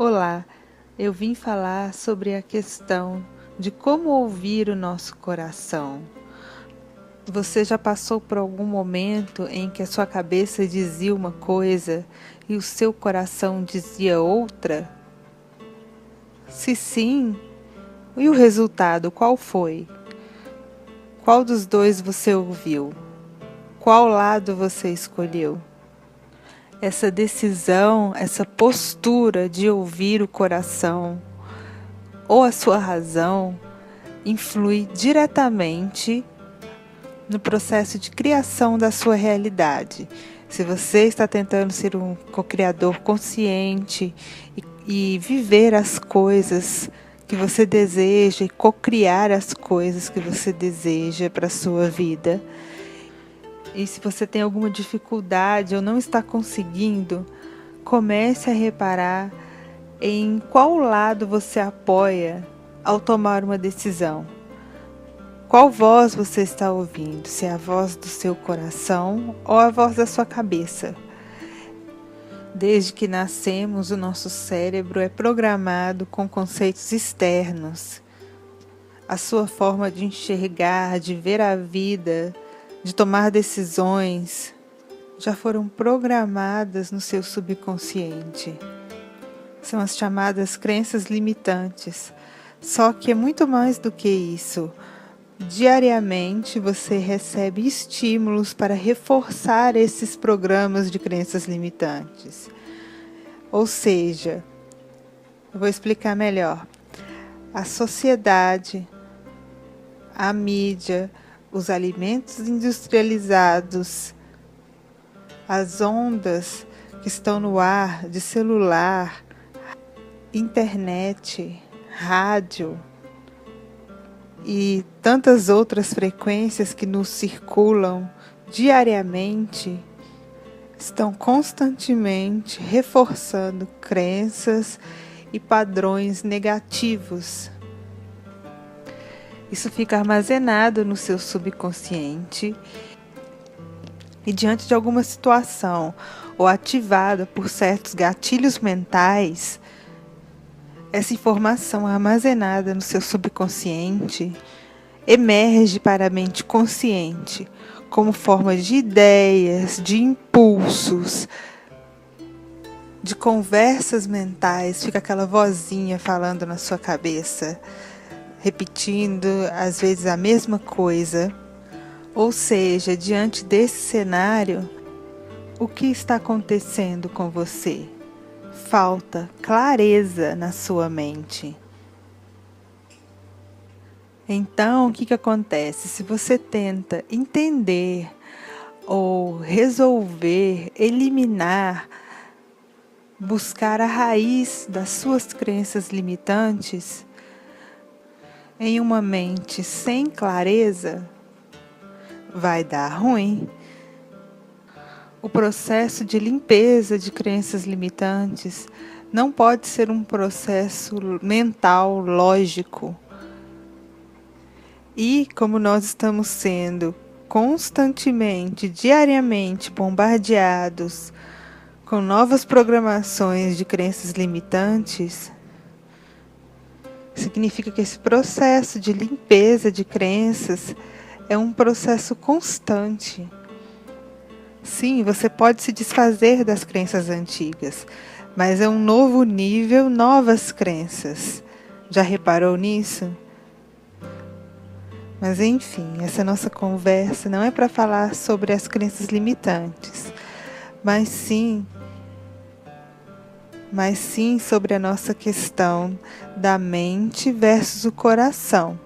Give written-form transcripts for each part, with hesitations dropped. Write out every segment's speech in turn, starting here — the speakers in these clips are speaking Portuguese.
Olá, eu vim falar sobre a questão de como ouvir o nosso coração. Você já passou por algum momento em que a sua cabeça dizia uma coisa e o seu coração dizia outra? Se sim, e o resultado qual foi? Qual dos dois você ouviu? Qual lado você escolheu? Essa decisão, essa postura de ouvir o coração ou a sua razão influi diretamente no processo de criação da sua realidade. Se você está tentando ser um co-criador consciente e viver as coisas que você deseja e co-criar as coisas que você deseja para a sua vida, e se você tem alguma dificuldade ou não está conseguindo, comece a reparar em qual lado você apoia ao tomar uma decisão. Qual voz você está ouvindo? Se é a voz do seu coração ou a voz da sua cabeça? Desde que nascemos, o nosso cérebro é programado com conceitos externos. A sua forma de enxergar, de ver a vida, de tomar decisões, já foram programadas no seu subconsciente. São as chamadas crenças limitantes. Só que é muito mais do que isso. Diariamente você recebe estímulos para reforçar esses programas de crenças limitantes. Ou seja, eu vou explicar melhor. A sociedade, a mídia, os alimentos industrializados, as ondas que estão no ar de celular, internet, rádio e tantas outras frequências que nos circulam diariamente estão constantemente reforçando crenças e padrões negativos. Isso fica armazenado no seu subconsciente e diante de alguma situação ou ativada por certos gatilhos mentais, essa informação armazenada no seu subconsciente emerge para a mente consciente como forma de ideias, de impulsos, de conversas mentais. Fica aquela vozinha falando na sua cabeça, repetindo às vezes a mesma coisa. Ou seja, diante desse cenário, o que está acontecendo com você? Falta clareza na sua mente. Então, o que acontece? Se você tenta entender ou resolver, eliminar, buscar a raiz das suas crenças limitantes em uma mente sem clareza, vai dar ruim. O processo de limpeza de crenças limitantes não pode ser um processo mental, lógico. E como nós estamos sendo constantemente, diariamente bombardeados com novas programações de crenças limitantes, significa que esse processo de limpeza de crenças é um processo constante. Sim, você pode se desfazer das crenças antigas, mas é um novo nível, novas crenças. Já reparou nisso? Mas enfim, essa nossa conversa não é para falar sobre as crenças limitantes, mas sim sobre a nossa questão da mente versus o coração.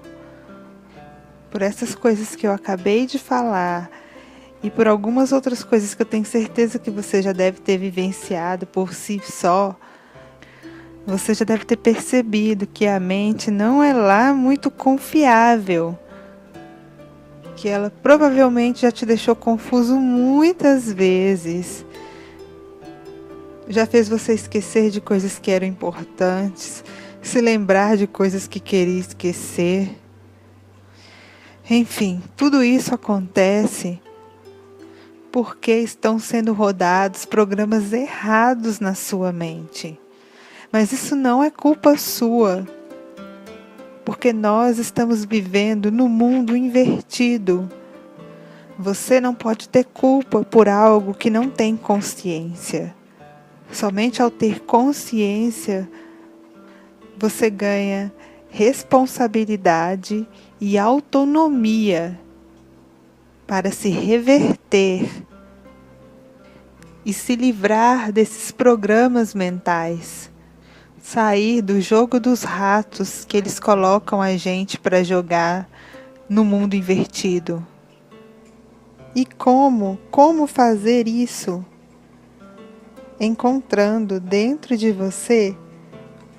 Por essas coisas que eu acabei de falar, e por algumas outras coisas que eu tenho certeza que você já deve ter vivenciado por si só, você já deve ter percebido que a mente não é lá muito confiável, que ela provavelmente já te deixou confuso muitas vezes, já fez você esquecer de coisas que eram importantes, se lembrar de coisas que queria esquecer. Enfim, tudo isso acontece porque estão sendo rodados programas errados na sua mente. Mas isso não é culpa sua, porque nós estamos vivendo no mundo invertido. Você não pode ter culpa por algo que não tem consciência. Somente ao ter consciência, você ganha responsabilidade e autonomia para se reverter e se livrar desses programas mentais. Sair do jogo dos ratos que eles colocam a gente para jogar no mundo invertido. E como fazer isso? Encontrando dentro de você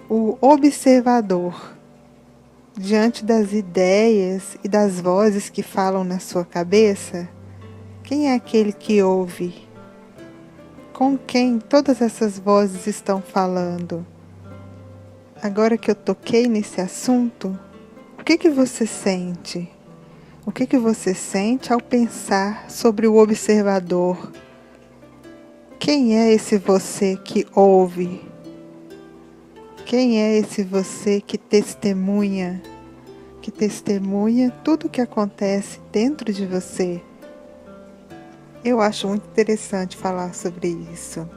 o observador, diante das ideias e das vozes que falam na sua cabeça. Quem é aquele que ouve? Com quem todas essas vozes estão falando? Agora que eu toquei nesse assunto, o que você sente? O que você sente ao pensar sobre o observador? Quem é esse você que ouve? Quem é esse você que testemunha tudo o que acontece dentro de você? Eu acho muito interessante falar sobre isso.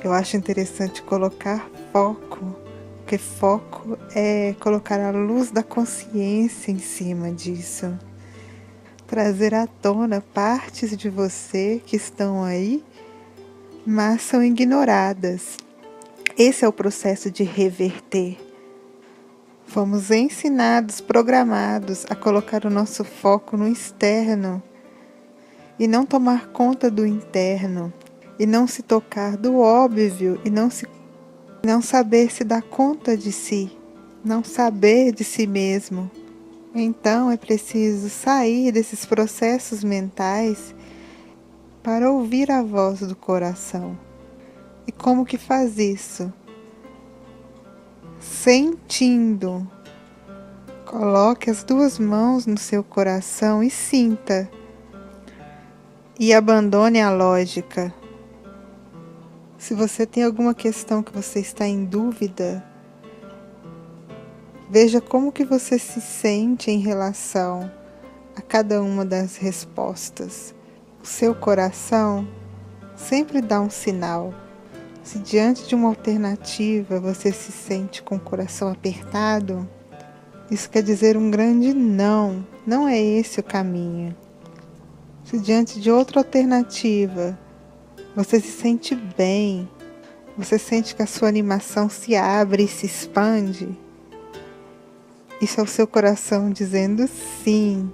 Eu acho interessante colocar foco, porque foco é colocar a luz da consciência em cima disso. Trazer à tona partes de você que estão aí, mas são ignoradas. Esse é o processo de reverter. Fomos ensinados, programados a colocar o nosso foco no externo e não tomar conta do interno, e não se tocar do óbvio, e não saber se dar conta de si, não saber de si mesmo. Então é preciso sair desses processos mentais para ouvir a voz do coração. E como que faz isso? Sentindo. Coloque as 2 mãos no seu coração e sinta. E abandone a lógica. Se você tem alguma questão que você está em dúvida, veja como que você se sente em relação a cada uma das respostas. O seu coração sempre dá um sinal. Se diante de uma alternativa você se sente com o coração apertado, isso quer dizer um grande não. Não é esse o caminho. Se diante de outra alternativa você se sente bem, você sente que a sua animação se abre e se expande, isso é o seu coração dizendo sim.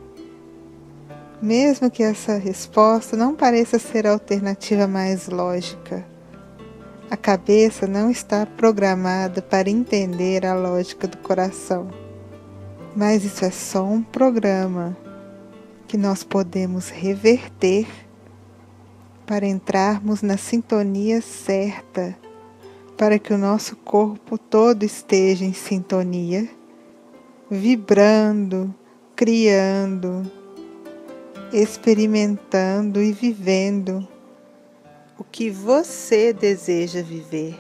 Mesmo que essa resposta não pareça ser a alternativa mais lógica. A cabeça não está programada para entender a lógica do coração. Mas isso é só um programa que nós podemos reverter para entrarmos na sintonia certa, para que o nosso corpo todo esteja em sintonia, vibrando, criando, experimentando e vivendo o que você deseja viver.